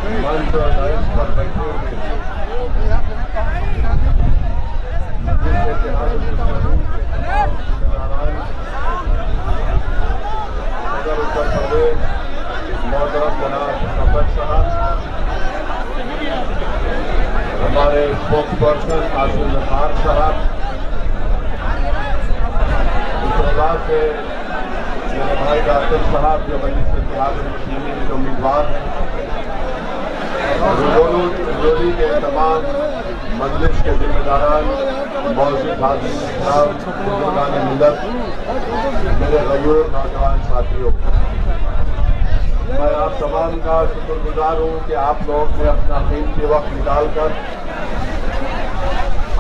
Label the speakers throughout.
Speaker 1: मंच और डायस पर बैठे हुए सदर उत्तर प्रदेश मोहतरम जनाब अब्बास साहब, हमारे स्पोक्स पर्सन आसिम नखार साहब, इस्लामाबाद से मेरे भाई डॉक्टर साहब जो मजलिस इत्तेहाद मुस्लिमीन के उम्मीदवार हैं, रुदौली के तमाम मजलिस के जिम्मेदारान, मौजूद हाजिर इकराम, बुजुर्गान मिल्लत, मेरे गयूर नौजवान साथियों, मैं आप तमाम का शुक्रगुजार हूँ कि आप लोग ने अपना कीमती वक्त निकालकर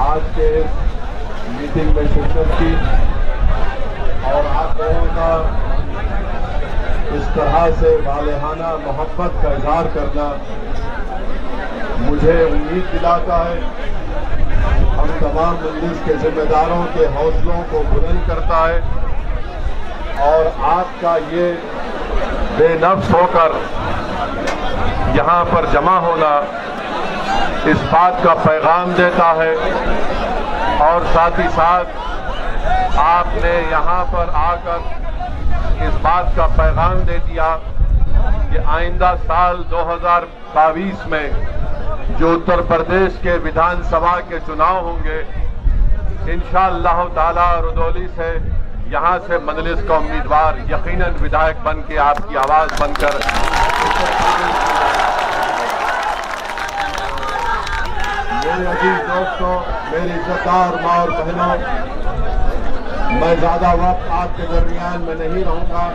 Speaker 1: आज के इस मीटिंग में शिरकत की और आप लोगों का इस तरह से वालेहाना मोहब्बत का इजहार करना मुझे उम्मीद दिलाता है, हम तमाम मजलिस के जिम्मेदारों के हौसलों को बुलंद करता है और आपका ये बेनफ्स होकर यहाँ पर जमा होना इस बात का पैगाम देता है और साथ ही साथ आपने यहाँ पर आकर इस बात का पैगाम दे दिया कि आइंदा साल 2022 में जो उत्तर प्रदेश के विधानसभा के चुनाव होंगे, इंशाअल्लाह ताला रुदौली से यहाँ से मजलिस का उम्मीदवार यकीनन विधायक बन के आपकी आवाज बनकर मेरे अजीज दोस्तों, मेरी इज्जतदार माँ और बहनों, मैं ज्यादा वक्त आपके दरमियान में नहीं रहूंगा,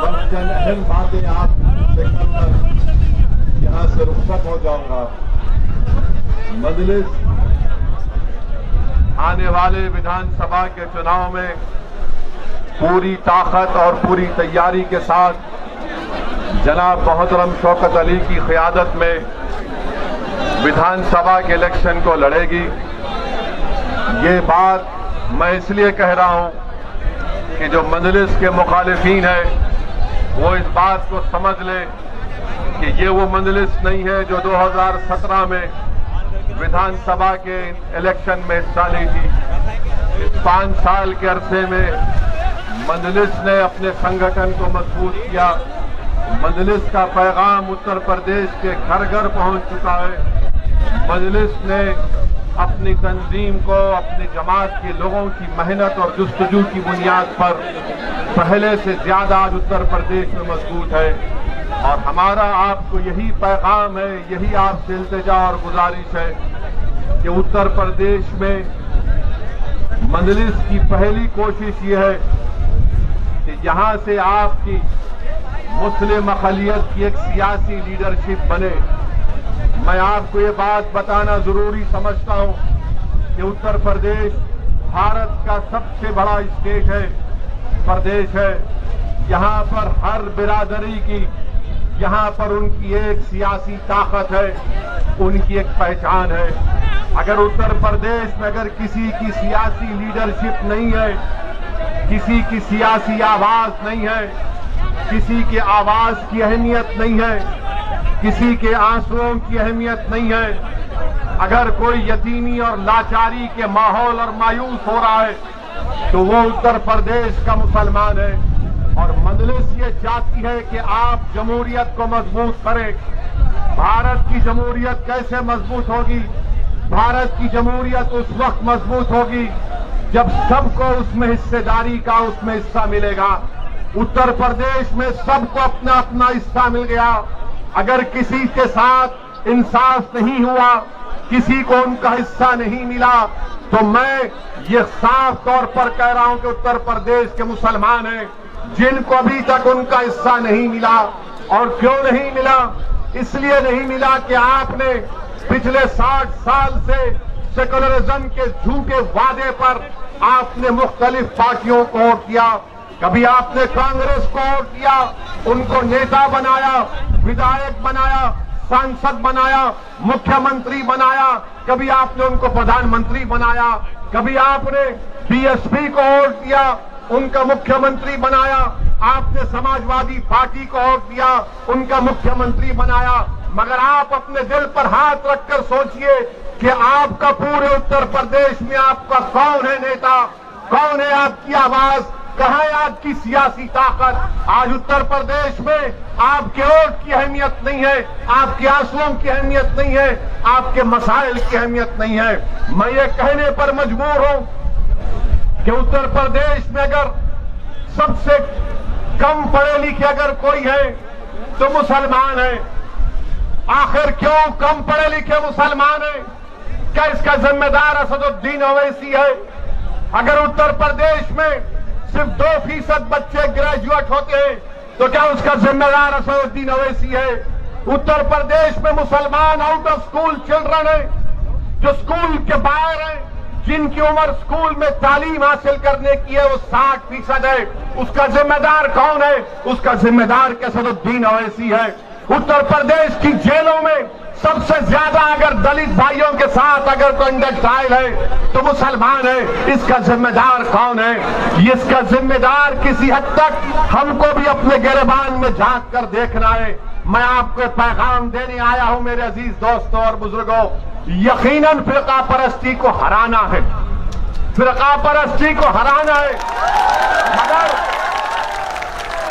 Speaker 1: बस चंद अहम बातें आपसे करकर यहाँ से रुखसत हो जाऊंगा। मजलिस आने वाले विधानसभा के चुनाव में पूरी ताकत और पूरी तैयारी के साथ जनाब मोहतरम शौकत अली की क़यादत में विधानसभा के इलेक्शन को लड़ेगी। ये बात मैं इसलिए कह रहा हूं कि जो मजलिस के मुखालिफीन है वो इस बात को समझ लें कि ये वो मजलिस नहीं है जो 2017 में विधानसभा के इलेक्शन में हिस्सा ली थी। इस 5 साल के अरसे में मजलिस ने अपने संगठन को मजबूत किया। मजलिस का पैगाम उत्तर प्रदेश के घर घर पहुंच चुका है। मजलिस ने अपनी तंजीम को अपनी जमात के लोगों की मेहनत और जुस्तजू की बुनियाद पर पहले से ज्यादा आज उत्तर प्रदेश में मजबूत है और हमारा आपको यही पैगाम है, यही आपसे इल्तिजा और गुजारिश है कि उत्तर प्रदेश में मजलिस की पहली कोशिश ये है कि यहां से आपकी मुस्लिम अक़लियत की एक सियासी लीडरशिप बने। मैं आपको ये बात बताना जरूरी समझता हूं कि उत्तर प्रदेश भारत का सबसे बड़ा स्टेट है, प्रदेश है। यहां पर हर बिरादरी की यहाँ पर उनकी एक सियासी ताकत है, उनकी एक पहचान है। अगर उत्तर प्रदेश में अगर किसी की सियासी लीडरशिप नहीं है, किसी की सियासी आवाज नहीं है, किसी के आवाज की अहमियत नहीं है, किसी के आंसुओं की अहमियत नहीं है, अगर कोई यतीमी और लाचारी के माहौल और मायूस हो रहा है तो वो उत्तर प्रदेश का मुसलमान है। और मजलिस ये चाहती है कि आप जमहूरियत को मजबूत करें। भारत की जमहूरियत कैसे मजबूत होगी? भारत की जमहूरियत उस वक्त मजबूत होगी जब सबको उसमें हिस्सेदारी का उसमें हिस्सा मिलेगा। उत्तर प्रदेश में सबको अपना अपना हिस्सा मिल गया। अगर किसी के साथ इंसाफ नहीं हुआ, किसी को उनका हिस्सा नहीं मिला, तो मैं ये साफ तौर पर कह रहा हूं कि उत्तर प्रदेश के मुसलमान हैं जिनको अभी तक उनका हिस्सा नहीं मिला। और क्यों नहीं मिला? इसलिए नहीं मिला कि आपने पिछले 60 साल से सेकुलरिज्म के झूठे वादे पर आपने मुख्तलिफ पार्टियों को वोट किया। कभी आपने कांग्रेस को वोट किया, उनको नेता बनाया, विधायक बनाया, सांसद बनाया, मुख्यमंत्री बनाया, कभी आपने उनको प्रधानमंत्री बनाया, कभी आपने बीएसपी को वोट दिया, उनका मुख्यमंत्री बनाया, आपने समाजवादी पार्टी को वोट दिया, उनका मुख्यमंत्री बनाया। मगर आप अपने दिल पर हाथ रखकर सोचिए कि आपका पूरे उत्तर प्रदेश में आपका कौन है नेता, कौन है आपकी आवाज, कहां है आपकी सियासी ताकत। आज उत्तर प्रदेश में आपके वोट की अहमियत नहीं है, आपके आंसुओं की अहमियत नहीं है, आपके मसाइल की अहमियत नहीं है। मैं ये कहने पर मजबूर हूं कि उत्तर प्रदेश में अगर सबसे कम पढ़े लिखे अगर कोई है तो मुसलमान है। आखिर क्यों कम पढ़े लिखे मुसलमान है? क्या इसका जिम्मेदार असदुद्दीन ओवैसी है? अगर उत्तर प्रदेश में सिर्फ 2% बच्चे ग्रेजुएट होते हैं तो क्या उसका जिम्मेदार असदुद्दीन ओवैसी है? उत्तर प्रदेश में मुसलमान आउट ऑफ स्कूल चिल्ड्रन है, जो स्कूल के बाहर है, जिनकी उम्र स्कूल में तालीम हासिल करने की है, वो 60% है। उसका जिम्मेदार कौन है? उसका जिम्मेदार असदुद्दीन ओवैसी है। उत्तर प्रदेश की जेलों में सबसे ज्यादा अगर दलित भाइयों के साथ अगर कंडक्ट ट्रायल है तो मुसलमान है। इसका जिम्मेदार कौन है? इसका जिम्मेदार किसी हद तक हमको भी अपने गिरबान में झांक कर देखना है। मैं आपको पैगाम देने आया हूं मेरे अजीज दोस्तों और बुजुर्गों, यकीनन फिरका परस्ती को हराना है, फिरका परस्ती को हराना है। मगर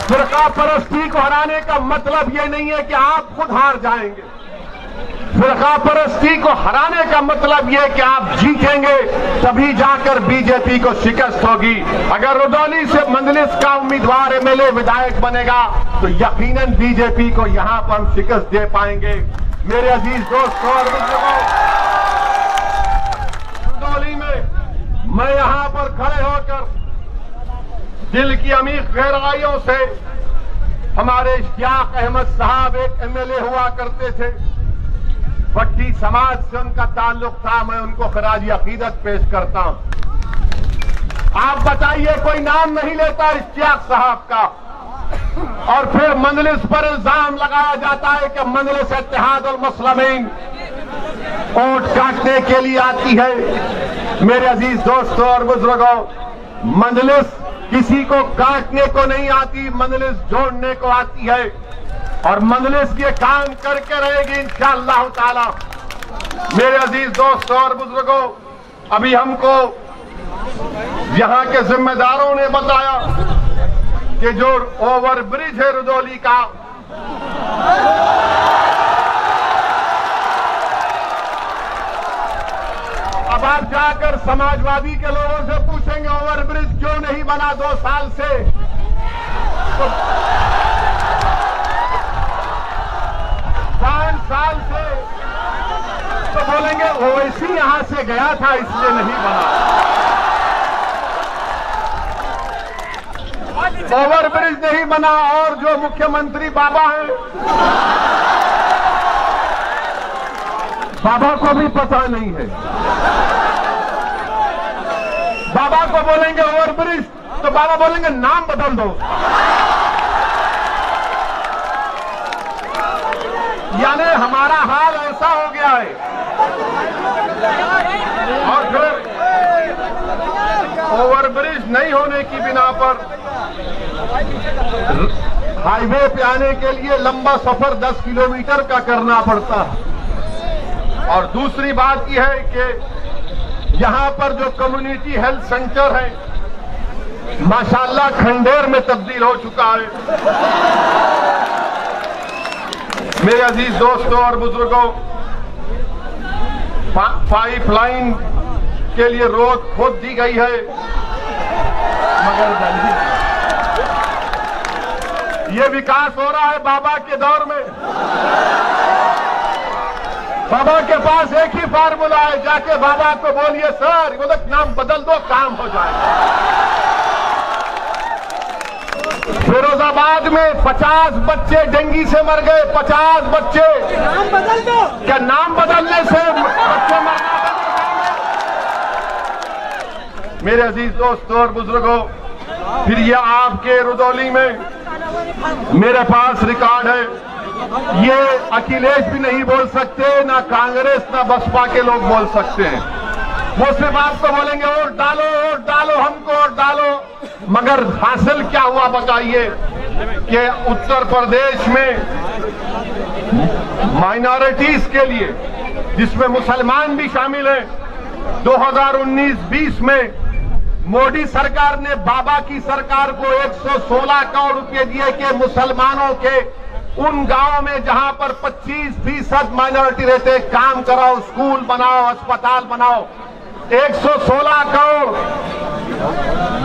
Speaker 1: फिरका परस्ती को हराने का मतलब यह नहीं है कि आप खुद हार जाएंगे। फिरका परस्ती को हराने का मतलब यह कि आप जीतेंगे, तभी जाकर बीजेपी को शिकस्त होगी। अगर रुदौली से मंजलिस का उम्मीदवार एमएलए विधायक बनेगा तो यकीनन बीजेपी को यहां पर हम शिकस्त दे पाएंगे। मेरे अजीज दोस्तों और बुजुर्गों, रुदौली में मैं यहां पर खड़े होकर दिल की अमीर गहराइयों से, हमारे इश्तियाक अहमद साहब एक एमएलए हुआ करते थे, भट्टी समाज से उनका ताल्लुक था, मैं उनको खराजी अकीदत पेश करता हूं। आप बताइए, कोई नाम नहीं लेता इश्तियाक साहब का, और फिर मंजलिस पर इल्जाम लगाया जाता है कि मंजलिस इत्तेहादुल मुस्लिमीन वोट काटने के लिए आती है। मेरे अजीज दोस्तों और बुजुर्गों, मंजलिस किसी को काटने को नहीं आती, मंजलिस जोड़ने को आती है, और मंजलिस ये काम करके रहेगी इंशाअल्लाह ताला। मेरे अजीज दोस्तों और बुजुर्गों, अभी हमको यहां के जिम्मेदारों ने बताया कि जो ओवर ब्रिज है रुदौली का, अब आप जाकर समाजवादी के लोगों से पूछेंगे ओवर ब्रिज क्यों नहीं बना 2 साल से, तो 5 साल से, तो बोलेंगे ओवैसी यहां से गया था इसलिए नहीं बना। ओवर ब्रिज नहीं बना, और जो मुख्यमंत्री बाबा हैं, बाबा को भी पता नहीं है। बाबा को बोलेंगे ओवर ब्रिज तो बाबा बोलेंगे नाम बदल दो। यानी हमारा हाल ऐसा हो गया है। और फिर ओवर ब्रिज नहीं होने की बिना पर हाईवे पे आने के लिए लंबा सफर 10 किलोमीटर का करना पड़ता है। और दूसरी बात यह है कि यहां पर जो कम्युनिटी हेल्थ सेंटर है, माशाअल्लाह खंडेर में तब्दील हो चुका है। मेरे अजीज दोस्तों और बुजुर्गों, पाइपलाइन के लिए रोड खोद दी गई है, मगर ये विकास हो रहा है बाबा के दौर में। बाबा के पास एक ही फार्मूला है, जाके बाबा को बोलिए सर वो नाम बदल दो, काम हो जाएगा। फिरोजाबाद में 50 बच्चे डेंगू से मर गए, 50 बच्चे। नाम बदल दो। क्या नाम बदलने से बच्चे मरना? मेरे अजीज दोस्तों और बुजुर्गों, फिर ये आपके रुदौली में मेरे पास रिकॉर्ड है, ये अखिलेश भी नहीं बोल सकते, ना कांग्रेस ना बसपा के लोग बोल सकते हैं। वो सिर्फ आपको बोलेंगे वोट डालो, हमको वोट डालो, मगर हासिल क्या हुआ बताइए कि उत्तर प्रदेश में माइनॉरिटीज के लिए, जिसमें मुसलमान भी शामिल हैं, 2019-20 में मोदी सरकार ने बाबा की सरकार को 116 करोड़ रुपए दिए कि मुसलमानों के उन गांवों में जहां पर 25% माइनॉरिटी रहते हैं, काम कराओ, स्कूल बनाओ, अस्पताल बनाओ। 116 करोड़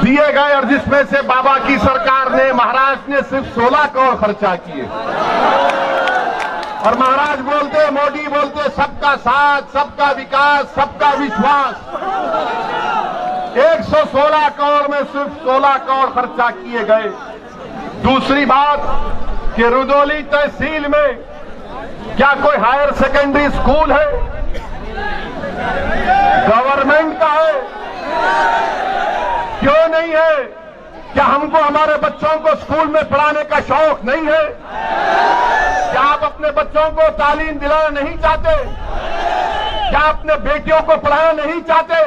Speaker 1: दिए गए और जिसमें से बाबा की सरकार ने, महाराष्ट्र ने सिर्फ 16 करोड़ खर्चा किए। और महाराज बोलते, मोदी बोलते, सबका साथ, सबका विकास, सबका विश्वास। 116 करोड़ में सिर्फ 16 करोड़ खर्चा किए गए। दूसरी बात कि रुदौली तहसील में क्या कोई हायर सेकेंडरी स्कूल है? गवर्नमेंट का है, क्यों नहीं है? क्या हमको हमारे बच्चों को स्कूल में पढ़ाने का शौक नहीं है? क्या आप अपने बच्चों को तालीम दिलाना नहीं चाहते? क्या अपने बेटियों को पढ़ाना नहीं चाहते?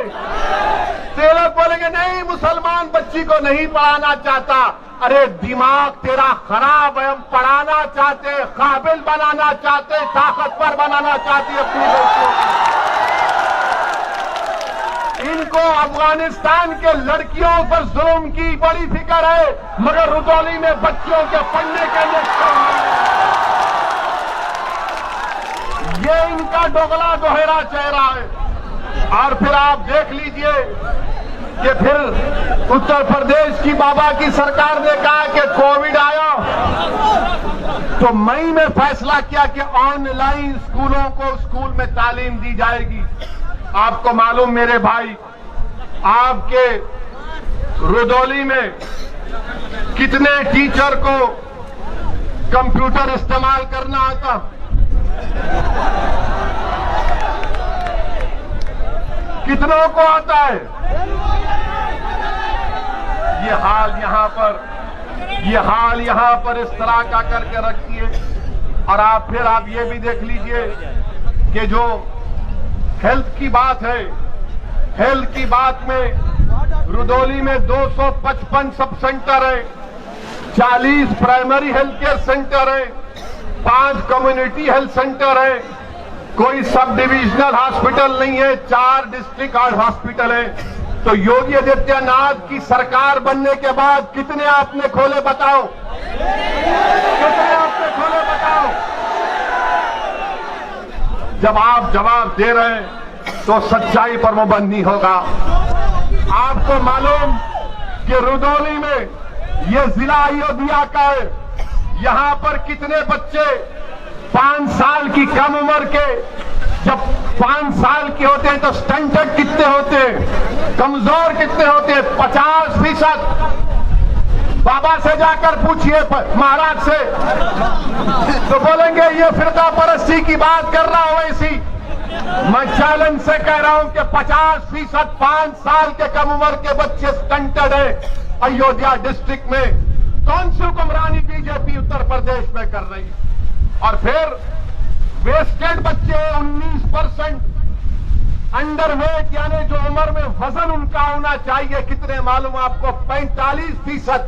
Speaker 1: तो लोग बोलेंगे नहीं, मुसलमान बच्ची को नहीं पढ़ाना चाहता। अरे दिमाग तेरा खराब है, हम पढ़ाना चाहते, काबिल बनाना चाहते, ताकतवर बनाना चाहते अपनी बेटियों। इनको अफगानिस्तान के लड़कियों पर जुल्म की बड़ी फिक्र है, मगर रुदौली में बच्चियों के पढ़ने के लिए ये इनका दोगला दोहरा चेहरा है। और फिर आप देख लीजिए कि फिर उत्तर प्रदेश की बाबा की सरकार ने कहा कि कोविड आया तो मई में फैसला किया कि ऑनलाइन स्कूलों को स्कूल में तालीम दी जाएगी। आपको मालूम मेरे भाई, आपके रुदौली में कितने टीचर को कंप्यूटर इस्तेमाल करना आता? कितनों को आता है? ये हाल यहां पर इस तरह का करके रखिए। और आप ये भी देख लीजिए कि जो हेल्थ की बात है, हेल्थ की बात में रुदौली में 255 सब सेंटर है, 40 प्राइमरी हेल्थ केयर सेंटर है, 5 कम्युनिटी हेल्थ सेंटर है, कोई सब डिविजनल हॉस्पिटल नहीं है, 4 डिस्ट्रिक्ट हॉस्पिटल है। तो योगी आदित्यनाथ की सरकार बनने के बाद कितने आपने खोले बताओ? कितने आपने खोले बताओ? जब आप जवाब दे रहे हैं तो सच्चाई पर मुबन्नी नहीं होगा। आपको मालूम कि रुदौली में यह जिला अयोध्या का है, यहां पर कितने बच्चे 5 साल की कम उम्र के, जब 5 साल के होते हैं तो स्टंटेड कितने होते हैं, कमजोर कितने होते हैं? 50%। बाबा से जाकर पूछिए, महाराज से, तो बोलेंगे ये फिरका परस्ती की बात कर रहा हो ऐसी। मैं चैलेंज से कह रहा हूं कि 50% 5 साल के कम उम्र के बच्चे स्टंटेड है अयोध्या डिस्ट्रिक्ट में। कौन सी हुक्मरानी बीजेपी उत्तर प्रदेश में कर रही है? और फिर वेस्टेड बच्चे 19%, अंडरवेट यानी जो उम्र में वजन उनका होना चाहिए कितने मालूम आपको? 45%।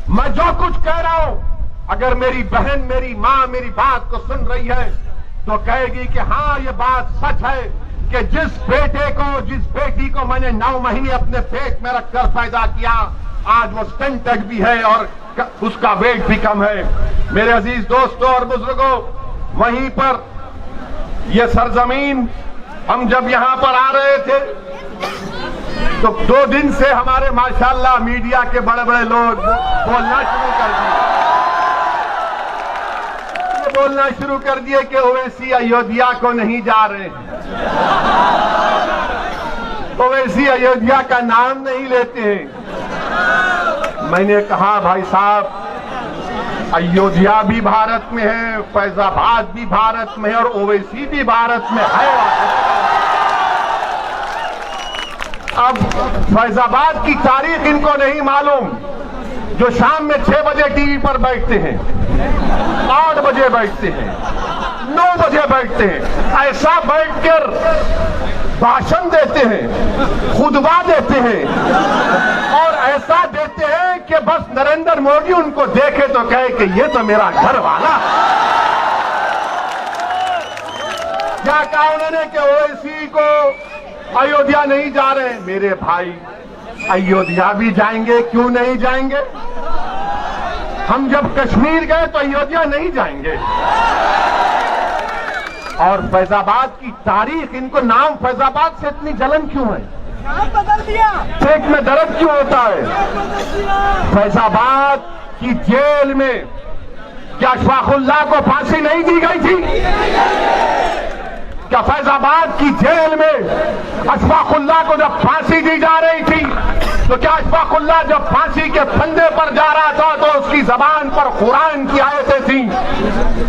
Speaker 1: मैं जो कुछ कह रहा हूं, अगर मेरी बहन, मेरी मां मेरी बात को सुन रही है तो कहेगी कि हाँ ये बात सच है कि जिस बेटी को मैंने 9 महीने अपने पेट में रखकर पैदा किया, आज वो स्टंटेड भी है और उसका वेट भी कम है। मेरे अजीज दोस्तों और बुजुर्गों, वहीं पर यह सरजमीन, हम जब यहां पर आ रहे थे तो 2 दिन से हमारे माशाल्लाह मीडिया के बड़े बड़े लोग बोलना शुरू कर दिए कि ओवैसी अयोध्या को नहीं जा रहे हैं, ओवैसी अयोध्या का नाम नहीं लेते हैं। मैंने कहा भाई साहब, अयोध्या भी भारत में है, फैजाबाद भी भारत में है और ओवैसी भी भारत में है। अब फैजाबाद की तारीख इनको नहीं मालूम, जो शाम में 6 बजे टीवी पर बैठते हैं, 8 बजे बैठते हैं, 9 बजे बैठते हैं, ऐसा बैठकर भाषण देते हैं, खुतबा देते हैं और ऐसा देते हैं कि बस नरेंद्र मोदी उनको देखे तो कहे कि ये तो मेरा घर वाला। क्या कहा उन्होंने कि ओवैसी को अयोध्या नहीं जा रहे। मेरे भाई, अयोध्या भी जाएंगे, क्यों नहीं जाएंगे? हम जब कश्मीर गए तो अयोध्या नहीं जाएंगे। और फैजाबाद की तारीख, इनको नाम फैजाबाद से इतनी जलन क्यों है?
Speaker 2: नाम बदल दिया,
Speaker 1: पेट में दर्द क्यों होता है? फैजाबाद की जेल में क्या अशफाकुल्लाह को फांसी नहीं दी गई थी? क्या फैजाबाद की जेल में अशफाकुल्लाह को जब फांसी दी जा रही थी तो क्या अशफाकुल्लाह जब फांसी के फंदे पर जा रहा था तो उसकी जबान पर कुरान की आयतें थी?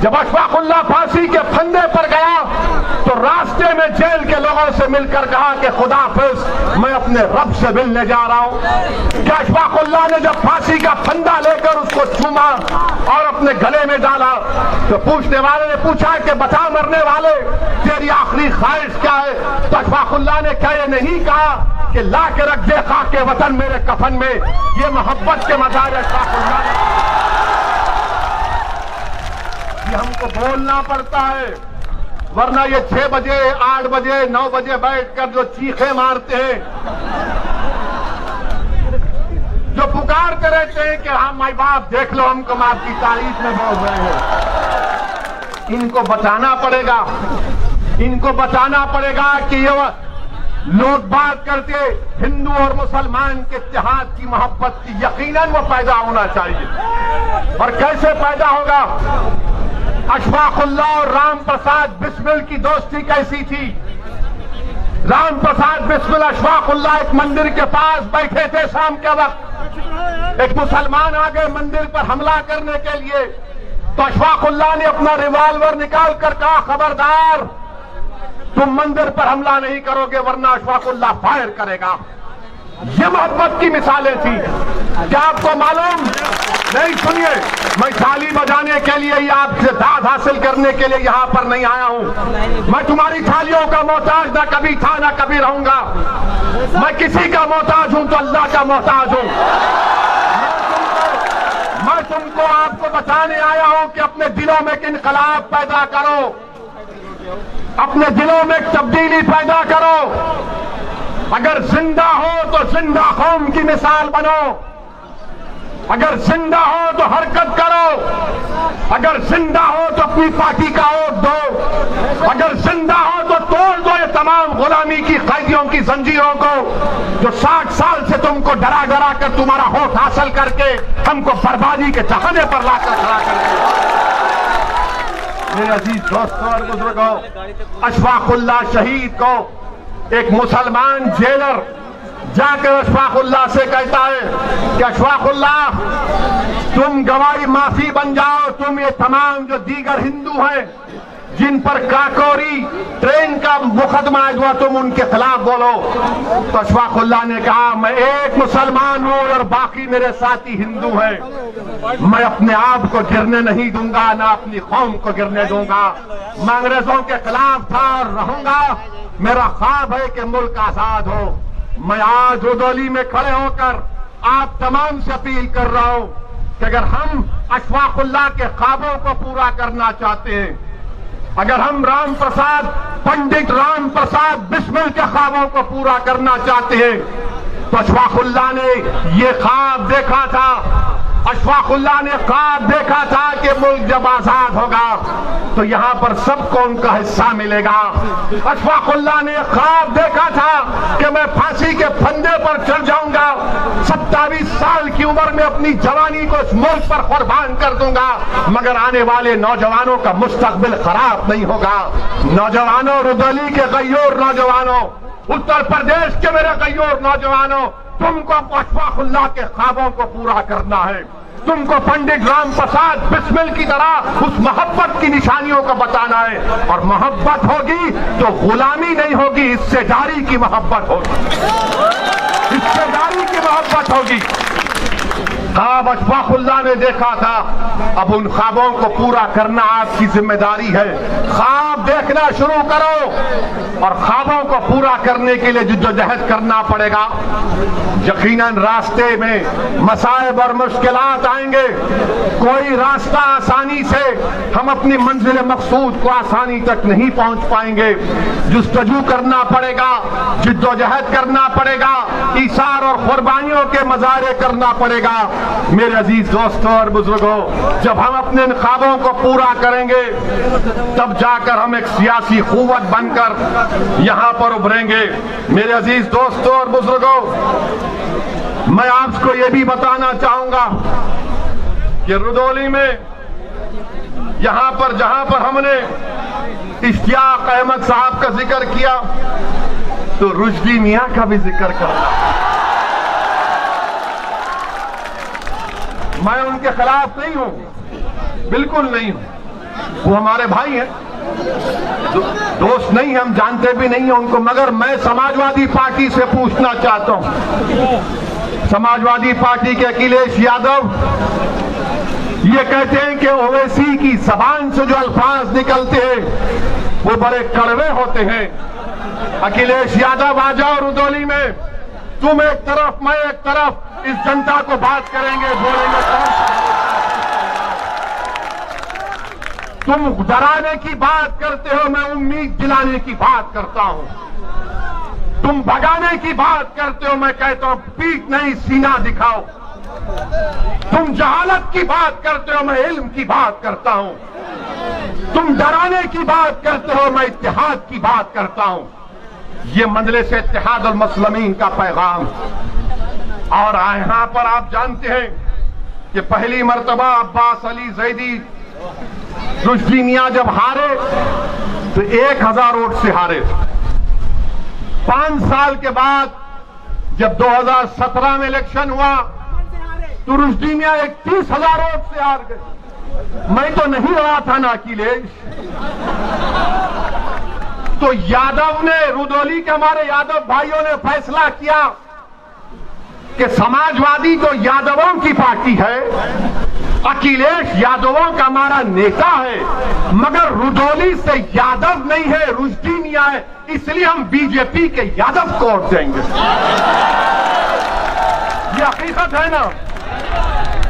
Speaker 1: जब अशफाकुल्लाह फांसी के फंदे पर गया तो रास्ते में जेल के लोगों से मिलकर कहा कि खुदा हाफिज, मैं अपने रब से मिलने जा रहा हूं। क्या अशफाकुल्लाह ने जब फांसी का फंदा लेकर उसको चूमा और अपने गले में डाला तो पूछने वाले ने पूछा कि बता मरने वाले, तेरी आखिरी ख्वाहिश क्या है? तो अशफाकुल्लाह ने क्या ये नहीं कहा कि ला के रख दे खाके वतन मेरे कफन में? ये मोहब्बत के मज़ार अशफाकुल्लाह ने। ये हमको बोलना पड़ता है, वरना ये 6 बजे 8 बजे 9 बजे बैठकर जो चीखे मारते हैं, जो पुकारते रहते हैं कि हम माई बाप देख लो हमको आपकी तारीफ में बोल रहे हैं, इनको बताना पड़ेगा। इनको बताना पड़ेगा कि ये लोग बात करते हिंदू और मुसलमान के इत्तेहाद की मोहब्बत की, यकीनन वो पैदा होना चाहिए। और कैसे पैदा होगा? अशफाकुल्लाह और राम प्रसाद बिस्मिल की दोस्ती कैसी थी? राम प्रसाद बिस्मिल अशफाकुल्लाह एक मंदिर के पास बैठे थे शाम के वक्त, एक मुसलमान आ गए मंदिर पर हमला करने के लिए, तो अशफाकुल्लाह ने अपना रिवॉल्वर निकाल कर कहा, खबरदार तुम मंदिर पर हमला नहीं करोगे वरना अशफाकुल्लाह फायर करेगा। ये मोहब्बत की मिसालें थी। क्या आपको मालूम नहीं? सुनिए, मैं थाली बजाने के लिए या आपसे दाद हासिल करने के लिए यहां पर नहीं आया हूं। मैं तुम्हारी थालियों का मोहताज ना कभी था ना कभी रहूंगा। मैं किसी का मोहताज हूं तो अल्लाह का मोहताज हूं। मैं तुमको आपको बताने आया हूं कि अपने दिलों में एक इनकलाब पैदा करो, अपने दिलों में एक तब्दीली पैदा करो। अगर जिंदा हो तो जिंदा कौम की मिसाल बनो, अगर जिंदा हो तो हरकत करो, अगर जिंदा हो तो अपनी पार्टी का वोट दो, अगर जिंदा हो तो तोड़ दो ये तमाम गुलामी की कैदियों की जंजीरों को जो 60 साल से तुमको डरा डरा कर तुम्हारा वोट हासिल करके हमको बर्बादी के चाहने पर लाकर खड़ा कर दिया। मेरे अजीज दोस्तों और बुजुर्गों, अशफाकुल्लाह शहीद को एक मुसलमान जेलर जाकर अशफाकुल्लाह से कहता है कि अशफाकुल्लाह तुम गवाही माफी बन जाओ, तुम ये तमाम जो दीगर हिंदू हैं जिन पर काकोरी ट्रेन का मुकदमा हुआ तुम उनके खिलाफ बोलो। तो अशफाकुल्लाह ने कहा, मैं एक मुसलमान हूं और बाकी मेरे साथी हिंदू हैं, मैं अपने आप को गिरने नहीं दूंगा, ना अपनी कौम को गिरने दूंगा। मैं अंग्रेजों के खिलाफ था और रहूंगा। मेरा ख्वाब है कि मुल्क आजाद हो। मैं आज रुदौली में खड़े होकर आप तमाम से अपील कर रहा हूं कि अगर हम अशफाकुल्लाह के ख्वाबों को पूरा करना चाहते हैं, अगर हम राम प्रसाद पंडित राम प्रसाद बिस्मिल के ख्वाबों को पूरा करना चाहते हैं, तो अशफाकुल्लाह ने ये ख्वाब देखा था। अशफाकुल्लाह ने ख्वाब देखा था कि मुल्क जब आजाद होगा तो यहां पर सबको उनका हिस्सा मिलेगा। अशफाकुल्लाह ने ख्वाब देखा था कि मैं फांसी के फंदे पर चढ़ जाऊंगा, 27 साल की उम्र में अपनी जवानी को इस मुल्क पर कुर्बान कर दूंगा, मगर आने वाले नौजवानों का मुस्तकबिल खराब नहीं होगा। नौजवानों, रुदौली के गय्योर नौजवानों, उत्तर प्रदेश के मेरे गय्योर नौजवानों, तुमको अशफाकुल्लाह के ख्वाबों को पूरा करना है। तुमको पंडित राम प्रसाद बिस्मिल की तरह उस मोहब्बत की निशानियों को बताना है, और मोहब्बत होगी तो गुलामी नहीं होगी, हिस्सेदारी की मोहब्बत होगी, हिस्सेदारी की मोहब्बत होगी। ख्वाब अशफाकुल्लाह ने देखा था, अब उन ख्वाबों को पूरा करना आपकी जिम्मेदारी है। ख्वाब देखना शुरू करो और ख्वाबों को पूरा करने के लिए जिद्दोजहद करना पड़ेगा। यकीनन रास्ते में मसाइब और मुश्किलात आएंगे, कोई रास्ता आसानी से हम अपनी मंजिल मकसूद को आसानी तक नहीं पहुंच पाएंगे। जुस्तजू करना पड़ेगा, जिद्दोजहद करना पड़ेगा, ईसार और कुर्बानियों के मजारे करना पड़ेगा। मेरे अजीज दोस्तों और बुजुर्गों, जब हम अपने इन ख्वाबों को पूरा करेंगे तब जाकर हम एक सियासी कुव्वत बनकर यहां पर उभरेंगे। मेरे अजीज दोस्तों और बुजुर्गों, मैं आपको यह भी बताना चाहूंगा कि रुदौली में यहां पर जहां पर हमने इश्तियाक अहमद साहब का जिक्र किया तो रुश्दी मियां का भी जिक्र करना। मैं उनके खिलाफ नहीं हूं, बिल्कुल नहीं हूं, वो हमारे भाई हैं, दोस्त नहीं, हम जानते भी नहीं हैं उनको। मगर मैं समाजवादी पार्टी से पूछना चाहता हूं, समाजवादी पार्टी के अखिलेश यादव ये कहते हैं कि ओवैसी की जबान से जो अल्फाज निकलते हैं वो बड़े कड़वे होते हैं। अखिलेश यादव आ जाओ रुदौली में, तुम एक तरफ मैं एक तरफ, इस जनता को बात करेंगे, बोलेंगे। तुम डराने की बात करते हो, मैं उम्मीद दिलाने की बात करता हूं। तुम भगाने की बात करते हो, मैं कहता हूं पीठ नहीं सीना दिखाओ। तुम जहालत की बात करते हो, मैं इल्म की बात करता हूं। तुम डराने की बात करते हो, मैं इत्तेहाद की बात करता हूं। ये मजलिस इत्तेहाद और मुस्लिमीन का पैगाम। और यहां पर आप जानते हैं कि पहली मर्तबा अब्बास अली जैदी रुश्दी मियां जब हारे तो 1000 वोट से हारे। 5 साल के बाद जब 2017 में इलेक्शन हुआ तो रुश्दी मियां 31,000 वोट से हार गए। मैं तो नहीं रहा था ना अखिलेश। तो यादव ने, रुदौली के हमारे यादव भाइयों ने फैसला किया कि समाजवादी तो यादवों की पार्टी है, अखिलेश यादवों का हमारा नेता है, मगर रुदौली से यादव नहीं है, रुश्दी मियां है, इसलिए हम बीजेपी के यादव को वोट देंगे। ये हकीकत है ना,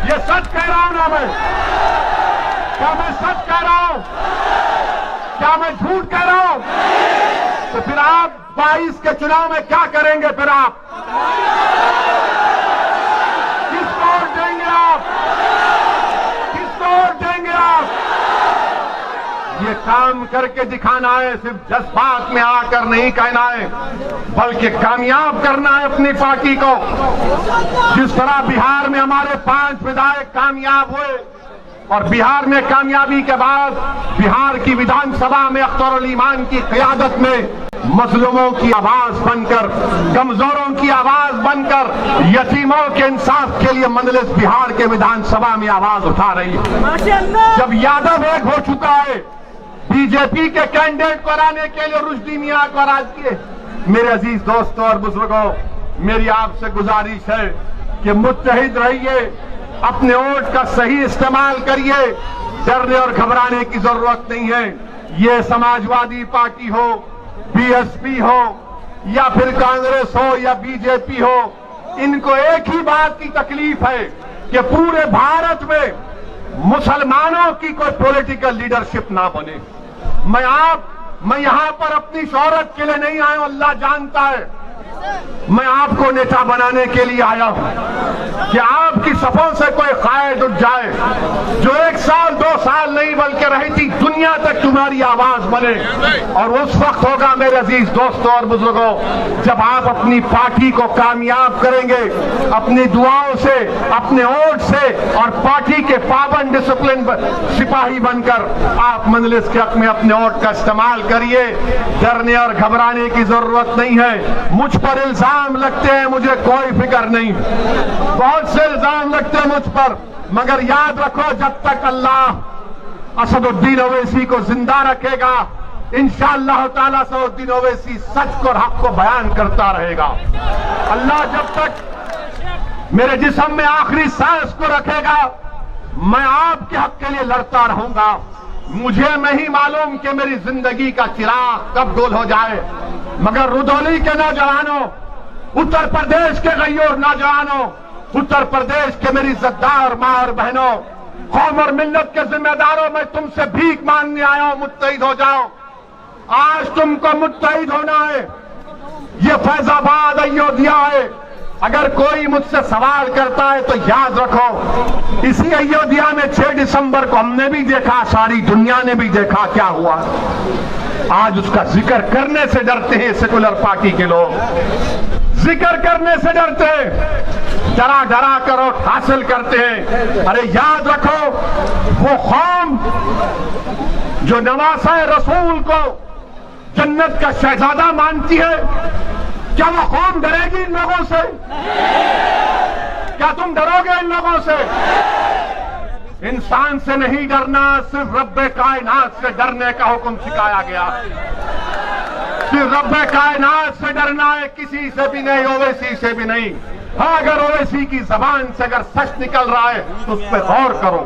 Speaker 1: ये सच कह रहा हूं ना मैं? क्या मैं सच कह रहा हूं? क्या मैं झूठ कह रहा हूं? तो फिर आप 22 के चुनाव में क्या करेंगे? फिर आप किसको वोट देंगे? आप किसको वोट देंगे? आप ये काम करके दिखाना है, सिर्फ जज्बात में आकर नहीं कहना है, बल्कि कामयाब करना है अपनी पार्टी को। जिस तरह बिहार में हमारे 5 विधायक कामयाब हुए और बिहार में कामयाबी के बाद बिहार की विधानसभा में अख्तर ईमान की क़यादत में मजलूमों की आवाज बनकर, कमजोरों की आवाज बनकर, यतीमों के इंसाफ के लिए मजलिस बिहार के विधानसभा में आवाज उठा रही है। जब यादव एक हो चुका है, बीजेपी के कैंडिडेट को हराने के लिए रुश्दी मियां को हरा दिए। मेरे अजीज दोस्तों और बुजुर्गों, मेरी आपसे गुजारिश है कि मुत्तहिद रहिए, अपने वोट का सही इस्तेमाल करिए, डरने और घबराने की जरूरत नहीं है। ये समाजवादी पार्टी हो, बीएसपी हो या फिर कांग्रेस हो या बीजेपी हो, इनको एक ही बात की तकलीफ है कि पूरे भारत में मुसलमानों की कोई पॉलिटिकल लीडरशिप ना बने। मैं यहां पर अपनी शोहरत के लिए नहीं आया हूं, अल्लाह जानता है। मैं आपको नेता बनाने के लिए आया हूं कि आपकी सफों से कोई कायद उठ जाए जो 1 साल 2 साल नहीं बल्कि रहती दुनिया तक तुम्हारी आवाज बने। और उस वक्त होगा मेरे अजीज दोस्तों और बुजुर्गों, जब आप अपनी पार्टी को कामयाब करेंगे, अपनी दुआओं से, अपने वोट से और पार्टी के पाबंद डिसिप्लिन सिपाही बनकर आप मजलिस के हक में अपने वोट का इस्तेमाल करिए। डरने और घबराने की जरूरत नहीं है। मुझ पर इल्जाम लगते हैं, मुझे कोई फिक्र नहीं, बहुत से इल्जाम लगते हैं मुझ पर, मगर याद रखो जब तक अल्लाह असदुद्दीन ओवैसी को जिंदा रखेगा, इंशाअल्लाह ताला असदुद्दीन ओवैसी सच को और हक को बयान करता रहेगा। अल्लाह जब तक मेरे जिस्म में आखिरी सांस को रखेगा, मैं आपके हक के लिए लड़ता रहूंगा। मुझे नहीं मालूम कि मेरी जिंदगी का चिराग कब गोल हो जाए, मगर रुदौली के नौजवानों, उत्तर प्रदेश के गैयोर नौजवानों, उत्तर प्रदेश के मेरी इज्जतदार मां और बहनों, कौम और मिल्लत के जिम्मेदारों, मैं तुमसे भीख मांगने आया हूं, मुत्तहिद हो जाओ। आज तुमको मुत्तहिद होना है। ये फैजाबाद अयोध्या है। अगर कोई मुझसे सवाल करता है तो याद रखो, इसी अयोध्या में 6 दिसंबर को हमने भी देखा, सारी दुनिया ने भी देखा क्या हुआ। आज उसका जिक्र करने से डरते हैं सेकुलर पार्टी के लोग, जिक्र करने से डरते हैं, डरा डरा कर वोट हासिल करते हैं। अरे याद रखो, वो कौम जो नवासा रसूल को जन्नत का शहजादा मानती है, क्या वो कौम डरेगी इन लोगों से? क्या तुम डरोगे इन लोगों से? इंसान से नहीं डरना, सिर्फ रब्बे कायनात से डरने का हुक्म सिखाया गया। सिर्फ रब्बे कायनात से डरना है, किसी से भी नहीं, ओवैसी से भी नहीं। हाँ, अगर ओवैसी की जबान से अगर सच निकल रहा है तो उस पर गौर करो,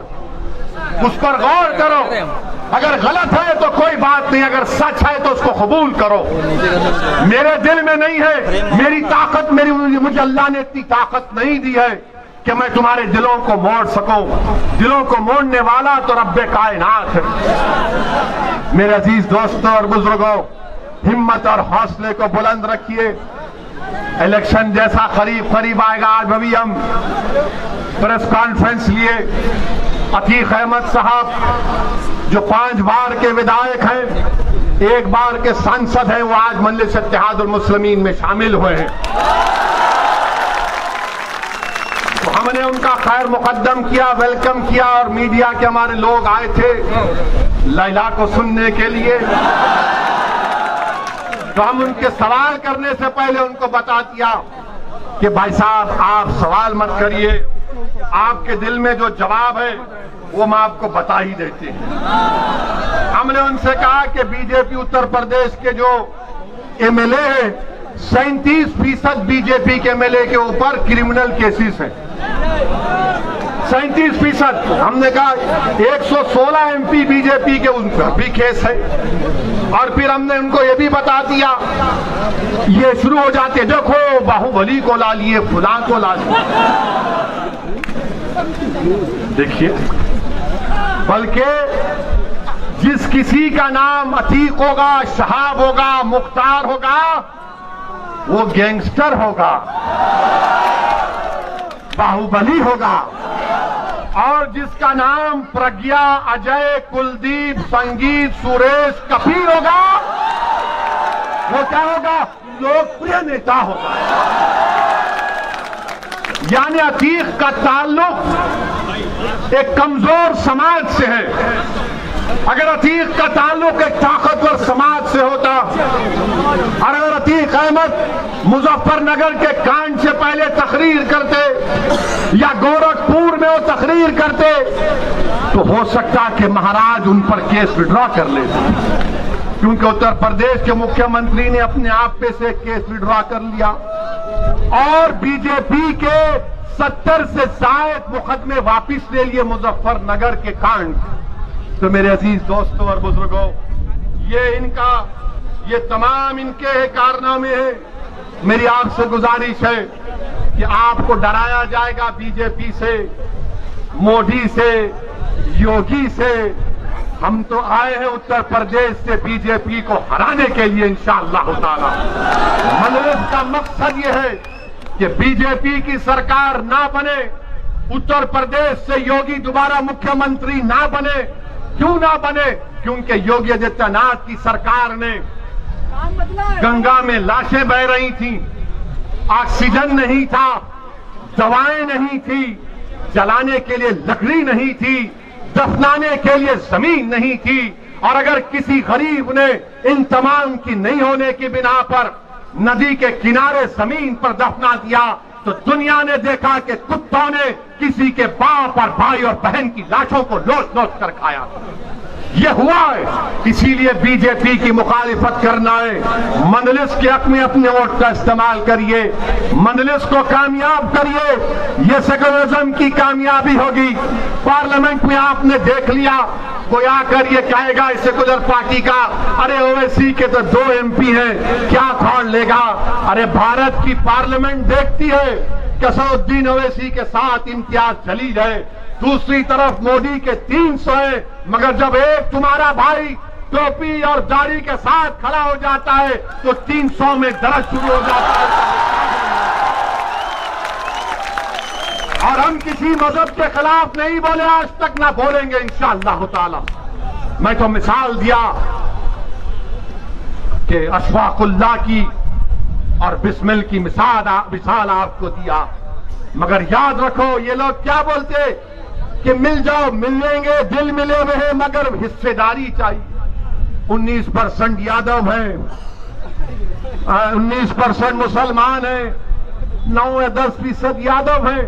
Speaker 1: उस पर गौर करो। अगर गलत है तो कोई बात नहीं, अगर सच है तो उसको कबूल करो। मेरे दिल में नहीं है, मेरी ताकत, मुझे अल्लाह ने इतनी ताकत नहीं दी है कि मैं तुम्हारे दिलों को मोड़ सकूं। दिलों को मोड़ने वाला तो रब्बे कायनात है। मेरे अजीज दोस्तों और बुजुर्गों, हिम्मत और हौसले को बुलंद रखिए। इलेक्शन जैसा करीब करीब आएगा। आज अभी हम प्रेस कॉन्फ्रेंस लिए, अतीक अहमद साहब जो 5 बार के विधायक हैं, 1 बार के सांसद हैं, वो आज मजलिस इत्तेहादुल मुस्लिमीन में शामिल हुए हैं। तो हमने उनका खैर मुकद्दम किया, वेलकम किया, और मीडिया के हमारे लोग आए थे लैला को सुनने के लिए। तो हम उनके सवाल करने से पहले उनको बता दिया कि भाई साहब, आप सवाल मत करिए, आपके दिल में जो जवाब है वो हम आपको बता ही देते हैं। हमने उनसे कहा कि बीजेपी उत्तर प्रदेश के जो एमएलए हैं, 37% बीजेपी के एमएलए के ऊपर क्रिमिनल केसेस हैं। 37%। हमने कहा 116 एमपी बीजेपी के, उन पर भी केस है। और फिर हमने उनको ये भी बता दिया, ये शुरू हो जाते, देखो बाहुबली को ला लिए, फुला को ला लिए। देखिए, बल्कि जिस किसी का नाम अतीक होगा, शहाब होगा, मुख्तार होगा, वो गैंगस्टर होगा, बाहुबली होगा। और जिसका नाम प्रज्ञा, अजय, कुलदीप, संगीत, सुरेश, कपिल होगा, वो क्या होगा? लोकप्रिय नेता होगा। यानी अतीक का ताल्लुक एक कमजोर समाज से है। अगर अतीक का ताल्लुक एक ताकतवर समाज से होता, और अगर अतीक अहमद मुजफ्फरनगर के कांड से पहले तकरीर करते या गोरखपुर में वो तकरीर करते, तो हो सकता कि महाराज उन पर केस विड्रॉ कर लेते, क्योंकि उत्तर प्रदेश के मुख्यमंत्री ने अपने आप पे से केस विड्रॉ कर लिया और बीजेपी के 70 से ज्यादा मुकदमे वापिस ले लिए मुजफ्फरनगर के कांड। तो मेरे अजीज दोस्तों और बुजुर्गों, ये तमाम इनके कारनामे हैं। मेरी आपसे गुजारिश है कि आपको डराया जाएगा बीजेपी से, मोदी से, योगी से। हम तो आए हैं उत्तर प्रदेश से बीजेपी को हराने के लिए इंशाअल्लाह ताला। मजलिस का मकसद ये है कि बीजेपी की सरकार ना बने, उत्तर प्रदेश से योगी दोबारा मुख्यमंत्री ना बने। क्यों ना बने? क्योंकि योगी आदित्यनाथ की सरकार ने गंगा में लाशें बह रही थी, ऑक्सीजन नहीं था, दवाएं नहीं थी, जलाने के लिए लकड़ी नहीं थी, दफनाने के लिए जमीन नहीं थी। और अगर किसी गरीब ने इन तमाम की नहीं होने की बिना पर नदी के किनारे जमीन पर दफना दिया, तो दुनिया ने देखा कि कुत्तों ने किसी के बाप और भाई और बहन की लाशों को नोच नोच कर खाया। ये हुआ है। इसीलिए बीजेपी की मुखालिफत करना है। मंजलिस के हक में अपने वोट का इस्तेमाल करिए, मंजलिस को कामयाब करिए, ये सेकुलरिज्म की कामयाबी होगी। पार्लियामेंट में आपने देख लिया, कोई आकर ये कहेगा इस सेकुलर पार्टी का, अरे ओवैसी के तो 2 MP हैं, क्या खोल लेगा। अरे भारत की पार्लियामेंट देखती है कि असदुद्दीन ओवैसी के साथ इम्तियाज चली जाए, दूसरी तरफ मोदी के 300 है, मगर जब एक तुम्हारा भाई टोपी और दाढ़ी के साथ खड़ा हो जाता है तो 300 में दर्द शुरू हो जाता है। और हम किसी मजहब के खिलाफ नहीं बोले, आज तक ना बोलेंगे इंशाअल्लाह ताला। मैं तो मिसाल दिया कि अशफाकुल्लाह की और बिस्मिल की मिसाल आपको दिया, मगर याद रखो ये लोग क्या बोलते कि मिल जाओ, मिलेंगे, दिल मिले हुए हैं, मगर हिस्सेदारी चाहिए। 19% यादव हैं, 19% मुसलमान हैं, 9 या 10% यादव हैं,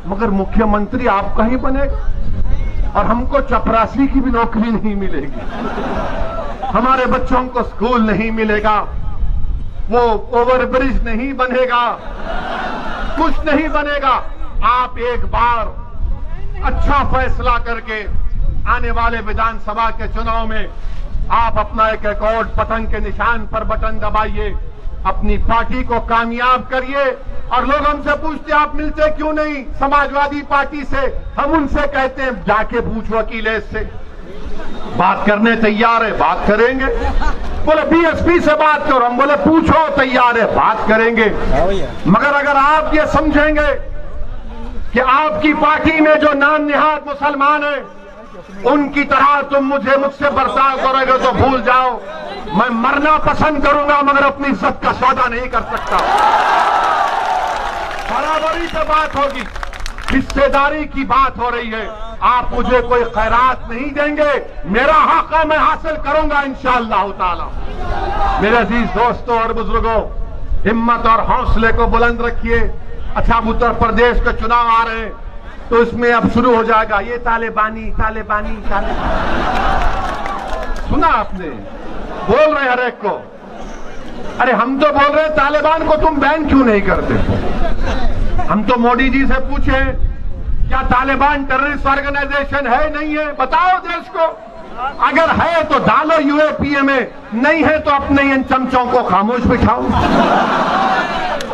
Speaker 1: मगर मुख्यमंत्री आपका ही बनेगा और हमको चपरासी की भी नौकरी नहीं मिलेगी, हमारे बच्चों को स्कूल नहीं मिलेगा, वो ओवरब्रिज नहीं बनेगा, कुछ नहीं बनेगा। आप एक बार अच्छा फैसला करके आने वाले विधानसभा के चुनाव में आप अपना एक वोट पतंग के निशान पर बटन दबाइए, अपनी पार्टी को कामयाब करिए। और लोग हमसे पूछते आप मिलते क्यों नहीं समाजवादी पार्टी से, हम उनसे कहते हैं जाके पूछ वकील से, बात करने तैयार है, बात करेंगे। बोले बीएसपी से बात करो, हम बोले पूछो, तैयार है, बात करेंगे। मगर अगर आप ये समझेंगे कि आपकी पार्टी में जो नाम निहाद मुसलमान है उनकी तरह तुम मुझसे बर्ताव करोगे तो भूल जाओ, मैं मरना पसंद करूंगा मगर अपनी इज्जत का सौदा नहीं कर सकता। बराबरी से बात होगी, हिस्सेदारी की बात हो रही है। आप मुझे कोई खैरात नहीं देंगे, मेरा हक मैं हासिल करूंगा इंशाअल्लाह ताला। मेरे अजीज दोस्तों और बुजुर्गों, हिम्मत और हौसले को बुलंद रखिए। अच्छा, उत्तर प्रदेश के चुनाव आ रहे हैं तो इसमें अब शुरू हो जाएगा ये तालिबानी तालिबानी तालिबानी, सुना आपने, बोल रहे हर एक को। अरे हम तो बोल रहे हैं तालिबान को तुम बैन क्यों नहीं करते। हम तो मोदी जी से पूछे क्या तालिबान टेररिस्ट ऑर्गेनाइजेशन है, नहीं है, बताओ देश को। अगर है तो डालो यूएपीए में, नहीं है तो अपने इन चमचों को खामोश बिठाओ।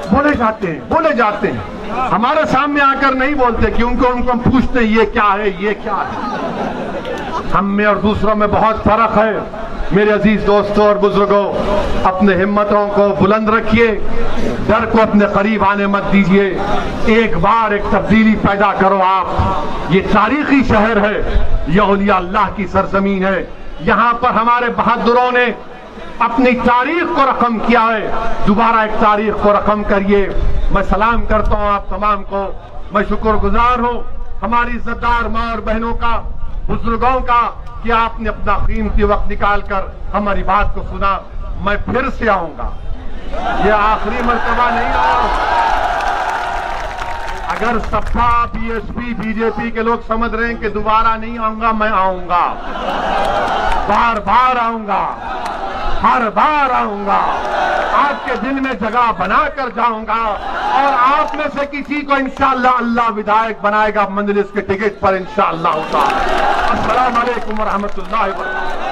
Speaker 1: बोले जाते हैं, हमारे सामने आकर नहीं बोलते क्योंकि उनको हम पूछते हैं ये क्या है, ये क्या है। हम में और दूसरों में बहुत फर्क है। मेरे अजीज दोस्तों और बुजुर्गों, अपने हिम्मतों को बुलंद रखिए, डर को अपने करीब आने मत दीजिए। एक बार एक तब्दीली पैदा करो आप। ये तारीखी शहर है, ये औलिया अल्लाह की सरजमीन है। यहाँ पर हमारे बहादुरों ने अपनी तारीख को रकम किया है, दोबारा एक तारीख को रकम करिए। मैं सलाम करता हूँ आप तमाम को, मैं शुक्रगुजार हूँ हमारी इज्जतदार माँ और बहनों का, बुजुर्गों का, कि आपने अपना कीमती वक्त निकालकर हमारी बात को सुना। मैं फिर से आऊंगा, ये आखिरी मर्तबा नहीं आया। अगर सपा बीएसपी बीजेपी के लोग समझ रहे हैं कि दोबारा नहीं आऊंगा, मैं आऊंगा, बार बार आऊंगा, हर बार आऊंगा, आपके दिल में जगह बनाकर जाऊंगा और आप में से किसी को इंशाअल्लाह अल्लाह विधायक बनाएगा मंजलिस के टिकट पर इंशाअल्लाह। अस्सलाम वालेकुम व रहमतुल्लाहि व बरकातहू।